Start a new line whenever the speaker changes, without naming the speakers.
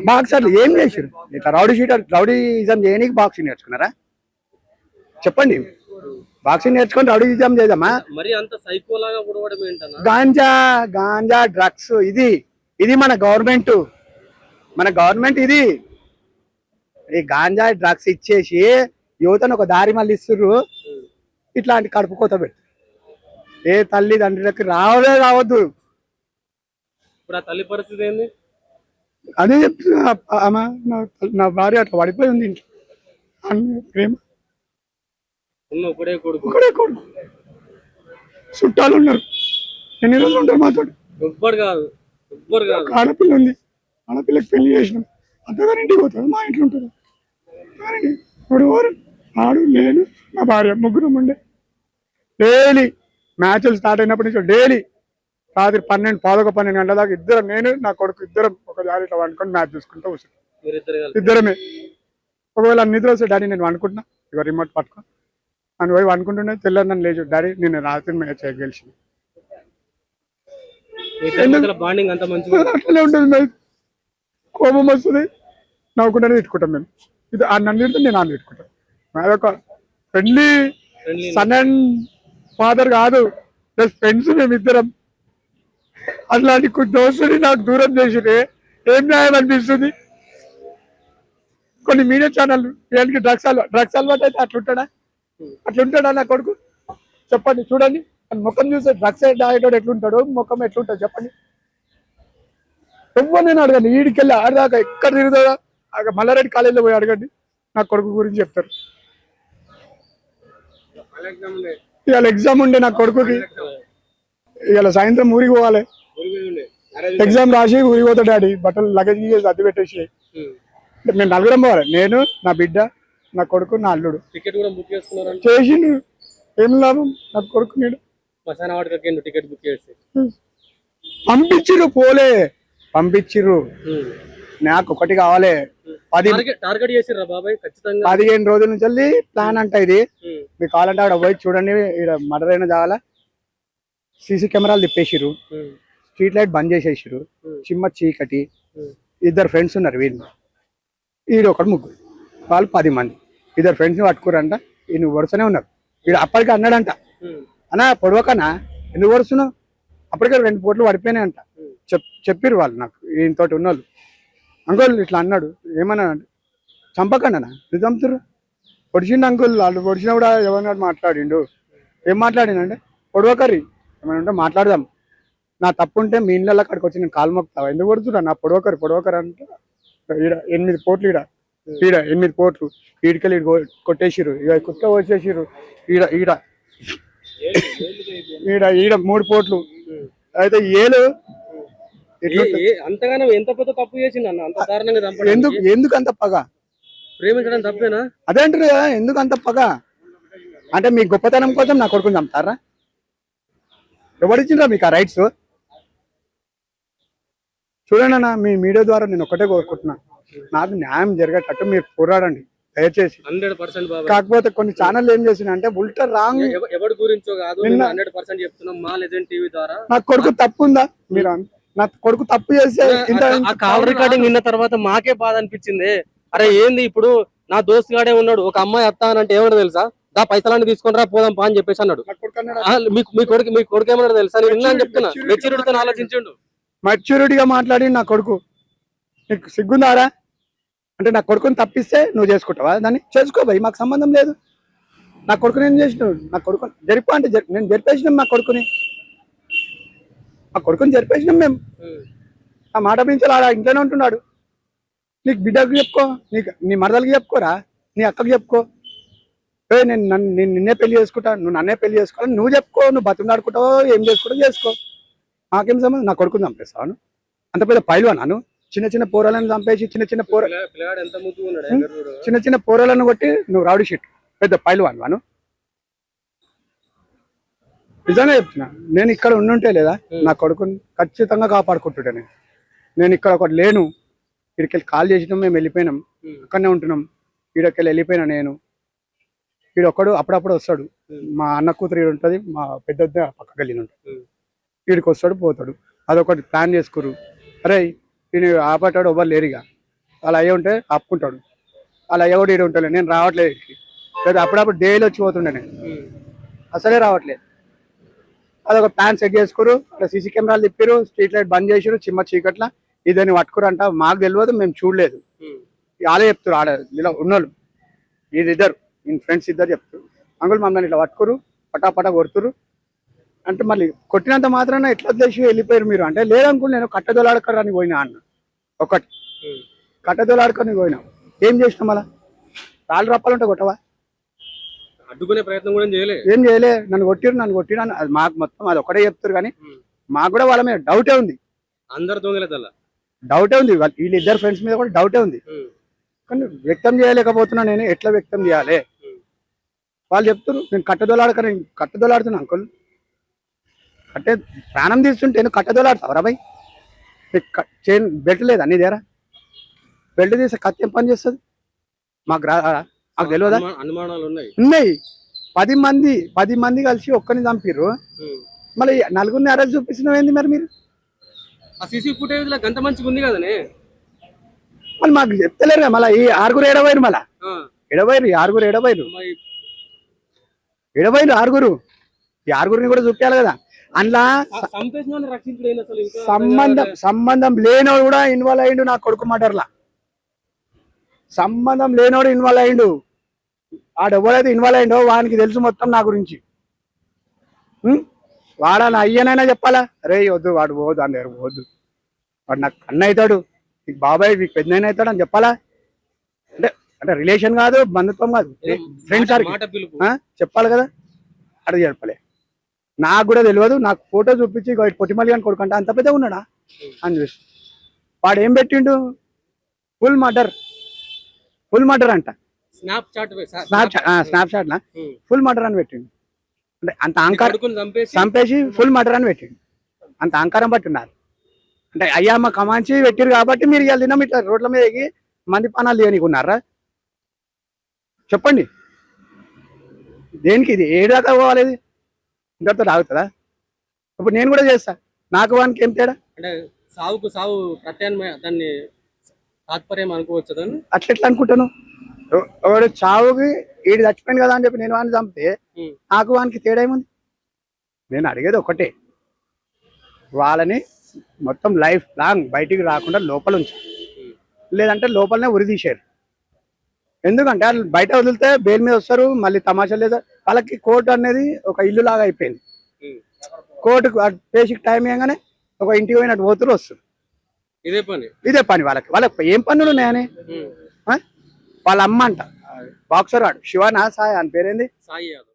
బాక్సర్లు ఏం చేసారు? ఇట్లా రౌడీజం చేయడానికి బాక్సింగ్ నేర్చుకున్నారా? చెప్పండి. బాక్సింగ్ నేర్చుకొని రౌడీజం చేద్దామా?
మరి అంత సైకోలాగా పుడవడం ఏంటన్నా?
గాంజా డ్రగ్స్ ఇది మన గవర్నమెంట్ ఇది. ఈ గాంజా డ్రగ్స్ ఇచ్చేసి యువతను ఒక దారి మళ్ళీ ఇస్తుర్రు. ఇట్లాంటి కడుపు కోత పెడతారు. ఏ తల్లిదండ్రులకి రావద్దు.
ఇప్పుడు ఆ తల్లి పరిస్థితి ఏంది?
అదే చెప్తున్నా. నా భార్య అట్లా పడిపోయి ఉంది ఇంట్లో. ప్రేమ
ఒకడే కొడుకు
చుట్టాలు ఉన్నారు. ఎన్ని రోజులు ఉంటారు మాతో?
ఎవ్వరు కాదు.
ఆడపిల్ల ఉంది. ఆడపిల్లకి పెళ్లి చేసినాం. అత్తగారింటికి పోతాడు, మా ఇంట్లో ఉంటాడు. ఇప్పుడు ఆడు నేను నా భార్య ముగ్గురం ఉండే. డైలీ మ్యాచ్లు స్టార్ట్ అయినప్పటి నుంచి డైలీ రాత్రి 11 గంటల దాకా ఇద్దరం, నేను నా కొడుకు ఇద్దరం ఒక దారి ఇట్లా వండుకొని మ్యాచ్ చూసుకుంటూ కూర్చుంటాం. ఇద్దరమే. ఒకవేళ నిద్ర వస్తే డాడీ నేను వండుకుంటున్నా, ఇక రిమోట్ పట్టుకో అని పోయి వండుకుంటుండే. తెల్లారి నన్ను లేచు, డాడీ నేను రాత్రి మ్యాచ్ గెలిచింది. అట్లనే ఉంటుంది. మ్యాచ్ కోపం వస్తుంది, నవ్వుకుంటానే తిట్టుకుంటాం మేము. ఇది నన్ను తిడితే నేను నన్ను తిట్టుకుంటాను. అదొక ఫ్రెండ్లీ సన్ అండ్ ఫాదర్ కాదు, ప్లస్ ఫ్రెండ్స్ మేమిద్దరం. అట్లాంటి దోస్తుని నాకు దూరం చేసితే ఏం న్యాయం అనిపిస్తుంది? కొన్ని మీడియా ఛానల్ వీళ్ళకి డ్రగ్స్ అలవాటు అయితే అట్లుంటాడా నా కొడుకు? చెప్పండి, చూడండి. ముఖం చూస్తే డ్రగ్స్ తాగేటోడు ఎట్లుంటాడు, ముఖం ఎట్లుంటాడు చెప్పండి. ఎవరు నేను అడగండి, ఈడికెళ్ళి ఆడదాకా ఎక్కడ తిరుగుతుందా? మల్లారెడ్డి కాలేజీలో పోయి అడగండి, నా కొడుకు గురించి చెప్తారు. ఇవాళ ఎగ్జామ్ ఉండే నా కొడుకుకి. ఇవాళ సాయంత్రం ఊరికి పోవాలి. ఎగ్జామ్ రాసి ఊరికి పోతా డాడీ. బట్టలు లగేజ్ చేసి అద్దె పెట్టేసి మేము నలుగురం పోవాలి. నేను, నా బిడ్డ, నా కొడుకు, నా అల్లుడు. చేసిండు. ఏం లాభం? నా కొడుకు నేను పంపించిర్రు. నాకు ఒకటి కావాలి. 15 రోజుల నుంచి ప్లాన్ అంట ఇది. మీకు కావాలంటే అక్కడ పోయి చూడండి. ఇక్కడ మర్డర్ అయిన జాగాల సీసీ కెమెరాలు తిప్పేసిర్రు, స్ట్రీట్ లైట్ బంద్ చేసేసిర్రు, చిమ్మ చీకటి. ఇద్దరు ఫ్రెండ్స్ ఉన్నారు వీళ్ళు, ఈడొకడు ముగ్గురు, వాళ్ళు 10 మంది. ఇద్దరు ఫ్రెండ్స్ని పట్టుకురంట. ఈయన వరుసనే ఉన్నారు. వీడు అప్పటికి అన్నాడంట, అన్నా పొడవకనా ఎందుకు వరుస్తున్నావు? అప్పటికే 2 పోట్లు పడిపోయినాయంట. చెప్పిర్రు వాళ్ళు నాకు, ఈయనతోటి ఉన్నోళ్ళు. అంకుల్ ఇట్లా అన్నాడు. ఏమన్నా చంపకండి ఎందుకు చంపుతుర్రు? పొడిచిండు అంకుల్. వాళ్ళు పొడిచినా కూడా ఎవరినాడు మాట్లాడిండు. ఏం మాట్లాడిందంటే పొడవకరి ఏమైనా ఉంటే మాట్లాడదాం, నా తప్పు ఉంటే మీ ఇళ్ళ అక్కడికి వచ్చి నేను కాలు మొక్కుతావా, ఎందుకు కొడుతున్నా? నా పొడవకరి అంటే ఈడ 8 పోట్లు, ఈడ 8 పోట్లు ఈడికెళ్ళి కొట్టేసిర్రు. ఇక కుక్క వచ్చేసిర్రు. ఈడ 3 పోట్లు. అయితే ఏలు
అంతగానో ఎంత పెద్ద తప్పు చేసిండు అన్న, అంత దారుణంగా
ఎందుకు అంత పగ?
ప్రేమించడం తప్పేనా?
అదే అంటారు కదా, ఎందుకు అంత పగ అంటే మీ గొప్పతనం కోసం నా కొడుకుని చంపుతారా? ఎవరిచ్చిండ్రా మీకు ఆ రైట్స్? చూడండి అన్న, మీ మీడియా ద్వారా నేను ఒకటే కోరుకుంటున్నా, నాకు న్యాయం జరిగేటట్టు మీరు పోరాడండి దయచేసి.
100%.
కాకపోతే కొన్ని ఛానల్ ఏం చేసిన అంటే ఉల్టా రాంగ్.
ఎవరి గురించో కాదు, 100% చెప్తున్నాం. మా లెజెండ్ టీవీ ద్వారా
నా కొడుకు తప్పు ఉందా? మీరు నా కొడుకు తప్పు చేస్తే
కాల్ రికార్డింగ్ విన్న తర్వాత మాకే బాధ అనిపించింది. అరే ఏంది ఇప్పుడు నా దోస్తు గాడే ఉన్నాడు, ఒక అమ్మాయి అత్తానంటే ఏమన్నా తెలుసా? దా పైసలన్నీ తీసుకుని రా పోదాం పా అని చెప్పేసి అన్నాడు. మీ కొడుకు ఏమన్నా తెలుసా? నేను విన్నా అని చెప్తున్నా. మెచ్యూరిటీతో ఆలోచించండు.
మెచ్యూరిటీగా మాట్లాడి నా కొడుకు, నీకు సిగ్గుందారా అంటే నా కొడుకుని తప్పిస్తే నువ్వు చేసుకుంటావా? దాన్ని చేసుకో భయ్, మాకు సంబంధం లేదు. నా కొడుకుని ఏం చేసినావు? నా కొడుకు జరిపా అంటే నేను జరిపేసినాం. నా కొడుకుని జరిపేసినాం మేము. ఆ మాట మించాలి ఇంట్లోనే ఉంటున్నాడు. నీకు బిడ్డకు చెప్పుకో, నీ మరదలకి చెప్పుకోరా, నీ అక్కకి చెప్పుకో. నేను నిన్నే పెళ్లి చేసుకుంటా, నువ్వు నన్నే పెళ్లి చేసుకోవాలి, నువ్వు చెప్పుకో. నువ్వు బతుకులాడుకుంటావో ఏం చేసుకుంటావు చేసుకో, నాకేం సంబంధం? నా కొడుకుని చంపేస్తాను? అంత పెద్ద పైల్వాను? చిన్న పోరాలను చంపేసి చిన్న పోరాలను కొట్టి నువ్వు రౌడీ షీట్ పెద్ద పైల్వాను? నిజంగా చెప్తున్నా. నేను ఇక్కడ ఉండుంటే లేదా నా కొడుకుని ఖచ్చితంగా కాపాడుకుంటుంటే. నేను ఇక్కడ ఒకటి లేను. ఇక్కడికి కాల్ చేసినాం, మేము వెళ్ళిపోయినాం, అక్కడనే ఉంటున్నాం. ఈడకెళ్ళి వెళ్ళిపోయినా నేను. ఈడొక్కడు అప్పుడప్పుడు వస్తాడు. మా అన్న కూతురు ఈడు ఉంటుంది, మా పెద్ద పక్క గల్లీని ఉంటుంది. వీడికి వస్తాడు పోతాడు. అదొకటి ప్లాన్ చేసుకురు. అరే ఈయన ఆపటాడు ఎవ్వరు లేరుగా, అలా అయ్యి ఉంటే ఆపుకుంటాడు, అలా అయ్య కూడా ఈడు ఉంటాడు. నేను రావట్లేదు ఇక్కడికి, లేదా అప్పుడప్పుడు డైలీ వచ్చి పోతుండే నేను, అసలే రావట్లేదు. అదొక ప్లాన్ సెట్ చేసుకోరు, అక్కడ సీసీ కెమెరాలు తిప్పారు, స్ట్రీట్ లైట్ బంద్ చేసారు, చిమ్మ చీకట్ల ఇదని పట్టుకురు అంట. మాకు తెలియదు, మేము చూడలేదు, వాళ్ళే చెప్తారు ఆడ ఇలా ఉన్నోళ్ళు, వీళ్ళిద్దరు ఫ్రెండ్స్ ఇద్దరు చెప్తారు, అంకుల్ మమ్మల్ని ఇట్లా పట్టుకురు, పటాపటా కొడుతురు అంటే. మళ్ళీ కొట్టినంత మాత్రాన ఎట్లా వదిలేసి వెళ్ళిపోయారు మీరు అంటే, లేదనుకుని నేను కట్టదోలాడకరాని పోయినా అన్న. ఒకటి కట్టదోలాడుకొని పోయినా, ఏం చేసినా మళ్ళా రాళ్ళు రప్పాలంటే కొట్టవా?
అడ్డుకునే ప్రయత్నం కూడా
ఏం చేయలే, నన్ను కొట్టిరు అది మాకు మొత్తం అది ఒకటే చెప్తారు. కానీ మాకు కూడా వాళ్ళ మీద డౌటే ఉంది,
అందరు దొంగలే
డౌటే ఉంది, వీళ్ళిద్దరు ఫ్రెండ్స్ మీద కూడా డౌటే ఉంది. కానీ వ్యక్తం చేయలేకపోతున్నా, నేను ఎట్లా వ్యక్తం చేయాలి? వాళ్ళు చెప్తారు నేను కట్టదోలాడుతున్నా అంకుల్, కట్టే ప్రాణం తీస్తుంటే నేను కట్టదోలాడుతావరా భయ్? చైన్ బెల్ట్ లేదా నీ దగ్గర? బెల్ట్ తీస్తే కత్తి ఏం పని చేస్తుంది? మాకు తెలియదా?
అనుమానాలు
ఉన్నాయి. 10 మంది కలిసి ఒక్కరిని చంపిర్రు, మళ్ళీ నలుగురిని అరెస్ట్ చూపిస్తున్నావు ఏంది మరి మీరు?
ఆ సీసీ ఫుటేజ్ లో గంత మంచిగా ఉంది కదనే,
మళ్ళీ మాకు చెప్తలేరు కదా. మళ్ళీ ఈ 6 ఎడవైరు, మళ్ళా ఎడవైరు, 6 ఎడవైరు, 6 ఈ 6 కూడా చూపించాలి కదా. అందులో సంబంధం లేనోడు కూడా ఇన్వాల్వ్ అయ్యిండు, నా కొడుకు మర్డర్లా సంబంధం లేనోడు ఇన్వాల్వ్ అయ్యిండు. ఆడెవరైతే ఇన్వాల్వ్ అయ్యిండో వానికి తెలుసు మొత్తం నా గురించి. వాడా నా అయ్యనైనా చెప్పాలా, అరే వద్దు వాడు పోదు అని దగ్గర పోవద్దు, వాడు నాకు అన్న అవుతాడు, నీకు బాబాయ్ మీకు పెద్ద అవుతాడు అని చెప్పాలా? అంటే రిలేషన్ కాదు, బంధుత్వం కాదు, ఫ్రెండ్స్ చెప్పాలి కదా. అది చెప్పలే, నాకు కూడా తెలియదు. నాకు ఫోటో చూపించి పొట్టిమల్లి అని కొడుకుంటా అంత పెద్దగా ఉన్నాడా అని చూసి, వాడు ఏం పెట్టిండు? ఫుల్ మర్డర్ అంట, స్నాప్చాట్ లా ఫుల్ మర్డర్ అని పెట్టిండు. అంటే అంత అహంకారం, చంపేసి ఫుల్ మర్డర్ అని పెట్టిండు. అంత అహంకారం పట్టున్నారు అంటే. అయ్యమ్మ కమాంచి పెట్టిరు కాబట్టి మీరు ఇవాళ దినం ఇట్లా రోడ్ల మీద ఎగి మంది పానాలు తీయనికున్నారా? చెప్పండి, దేనికి? ఇది ఏడాకా పోవాలి? ఇది ఇంతతో ఆగుతుందా? ఇప్పుడు నేను కూడా చేస్తా, నాకు వానికి ఏం తేడా?
అంటే సావుకు సావు ప్రత్యామ్నాయం, దాన్ని తాత్పర్యం అనుకోవచ్చు దాన్ని.
అట్లా అనుకుంటాను. వాడు చావుకి ఈడు చచ్చిపోయింది కదా అని చెప్పి నేను వాడిని చంపితే నాకు వానికి తేడా ఏముంది? నేను అడిగేది ఒకటే, వాళ్ళని మొత్తం లైఫ్ లాంగ్ బయటికి రాకుండా లోపల ఉంచారు, లేదంటే లోపలనే ఉరి తీశారు. ఎందుకంటే వాళ్ళు బయట వదిలితే బెయిల్ మీద వస్తారు, మళ్ళీ తమాషా లేదా. వాళ్ళకి కోర్టు అనేది ఒక ఇల్లు లాగా అయిపోయింది. కోర్టుకు బేసిక్ టైం ఏగానే ఒక ఇంటికి పోయినట్టు పోతురు వస్తారు. ఇదే పని వాళ్ళకి ఏం పనులు ఉన్నాయని. వాళ్ళ అమ్మ అంట బాక్సర్ వాడు, శివనా సాయి అని పేరేంది,
సాయి యాదవ్.